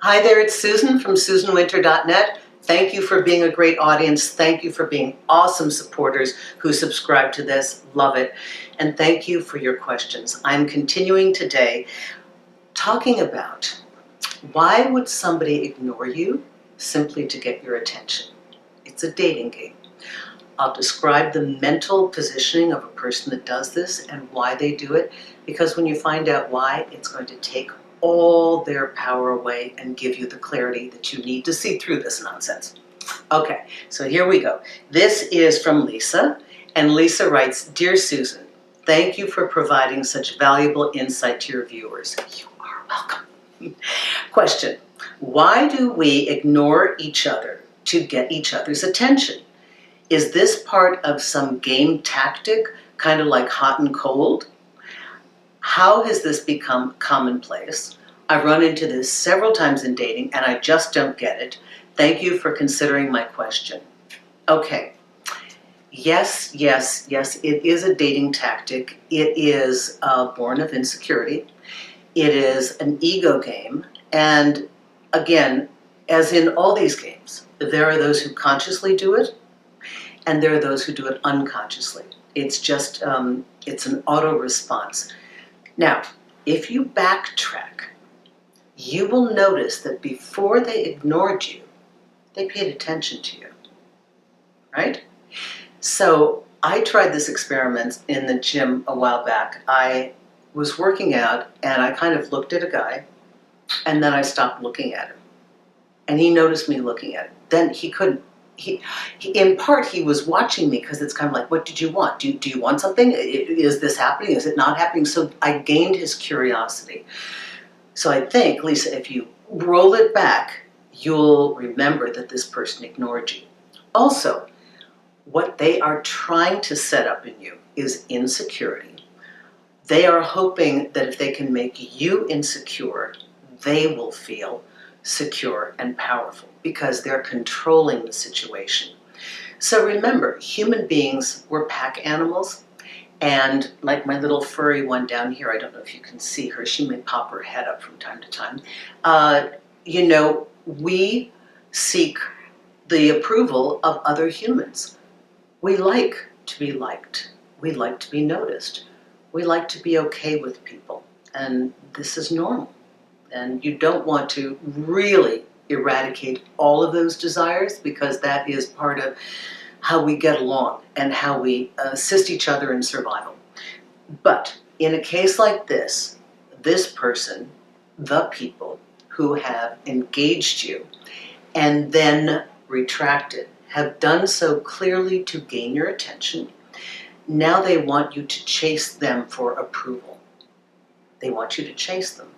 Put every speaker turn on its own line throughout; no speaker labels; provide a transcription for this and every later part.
Hi there, it's Susan from SusanWinter.net. Thank you for being a great audience. Thank you for being awesome supporters who subscribe to this. Love it. And thank you for your questions. I'm continuing today talking about why would somebody ignore you simply to get your attention? It's a dating game. I'll describe the mental positioning of a person that does this and why they do it, because when you find out why, it's going to take all their power away and give you the clarity that you need to see through this nonsense. Okay, so here we go. This is from Lisa, and Lisa writes, "Dear Susan, thank you for providing such valuable insight to your viewers." You are welcome. Question: why do we ignore each other to get each other's attention? Is this part of some game tactic, kind of like hot and cold? How has this become commonplace? I've run into this several times in dating and I just don't get it. Thank you for considering my question. Okay. Yes, it is a dating tactic. It is born of insecurity. It is an ego game. And again, as in all these games, there are those who consciously do it and there are those who do it unconsciously. It's just, it's an auto response. Now, if you backtrack, you will notice that before they ignored you, they paid attention to you, right? So I tried this experiment in the gym a while back. I was working out and I kind of looked at a guy and then I stopped looking at him. And he noticed me looking at him. Then he couldn't. In part, he was watching me because it's kind of like, what did you want? Do you want something? Is this happening? Is it not happening? So I gained his curiosity. So I think, Lisa, if you roll it back, you'll remember that this person ignored you. Also, what they are trying to set up in you is insecurity. They are hoping that if they can make you insecure, they will feel secure and powerful because they're controlling the situation. So remember, human beings were pack animals, and like my little furry one down here, I don't know if you can see her, she may pop her head up from time to time. We seek the approval of other humans. We like to be liked. We like to be noticed. We like to be okay with people, and this is normal. And you don't want to really eradicate all of those desires because that is part of how we get along and how we assist each other in survival. But in a case like this person, the people who have engaged you and then retracted, have done so clearly to gain your attention. Now they want you to chase them for approval. They want you to chase them.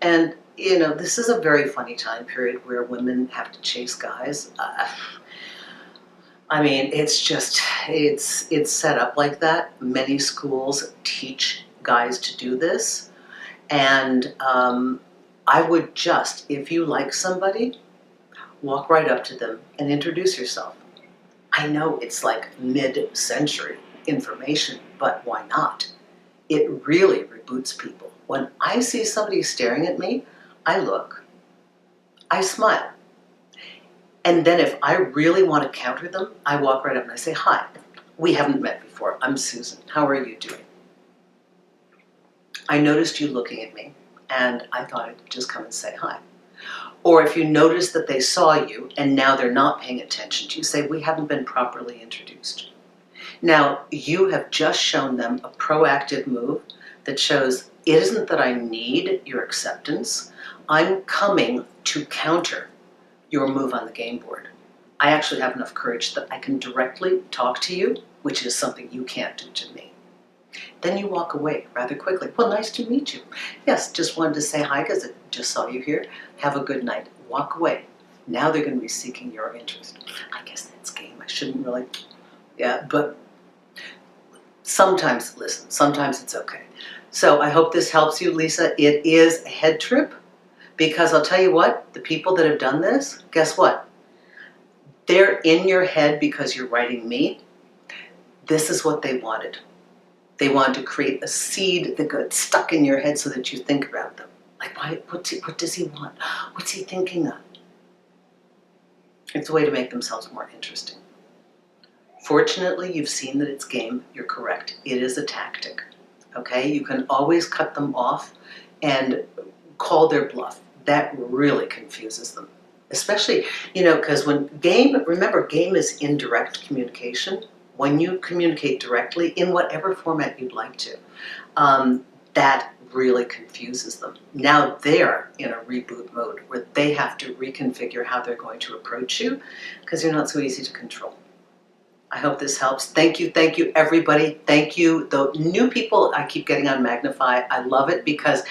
And, this is a very funny time period where women have to chase guys. It's set up like that. Many schools teach guys to do this. And I would just, if you like somebody, walk right up to them and introduce yourself. I know it's like mid-century information, but why not? It really reboots people. When I see somebody staring at me, I look, I smile. And then if I really want to counter them, I walk right up and I say, "Hi, we haven't met before. I'm Susan. How are you doing? I noticed you looking at me and I thought I'd just come and say hi." Or if you notice that they saw you and now they're not paying attention to you, say, "We haven't been properly introduced." Now, you have just shown them a proactive move that shows it isn't that I need your acceptance. I'm coming to counter your move on the game board. I actually have enough courage that I can directly talk to you, which is something you can't do to me. Then you walk away rather quickly. "Well, nice to meet you. Yes, just wanted to say hi because I just saw you here. Have a good night." Walk away. Now they're going to be seeking your interest. I guess that's game. I shouldn't really, but sometimes it's okay. So I hope this helps you, Lisa. It is a head trip because I'll tell you what, the people that have done this, guess what? They're in your head because you're writing me. This is what they wanted. They wanted to create a seed that got stuck in your head so that you think about them. Like, what does he want? What's he thinking of? It's a way to make themselves more interesting. Fortunately, you've seen that it's game. You're correct. It is a tactic. Okay? You can always cut them off and call their bluff. That really confuses them. Especially, because remember, game is indirect communication. When you communicate directly in whatever format you'd like to, that really confuses them. Now they're in a reboot mode where they have to reconfigure how they're going to approach you because you're not so easy to control. I hope this helps. Thank you, everybody. Thank you. The new people I keep getting on Magnify, I love it because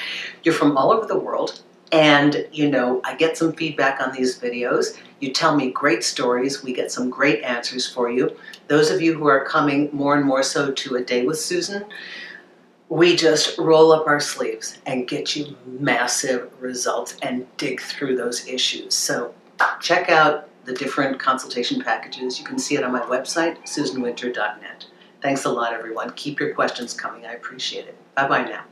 you're from all over the world. And, I get some feedback on these videos. You tell me great stories. We get some great answers for you. Those of you who are coming more and more so to A Day with Susan, we just roll up our sleeves and get you massive results and dig through those issues. So check out the different consultation packages. You can see it on my website, susanwinter.net. Thanks a lot, everyone. Keep your questions coming. I appreciate it. Bye-bye now.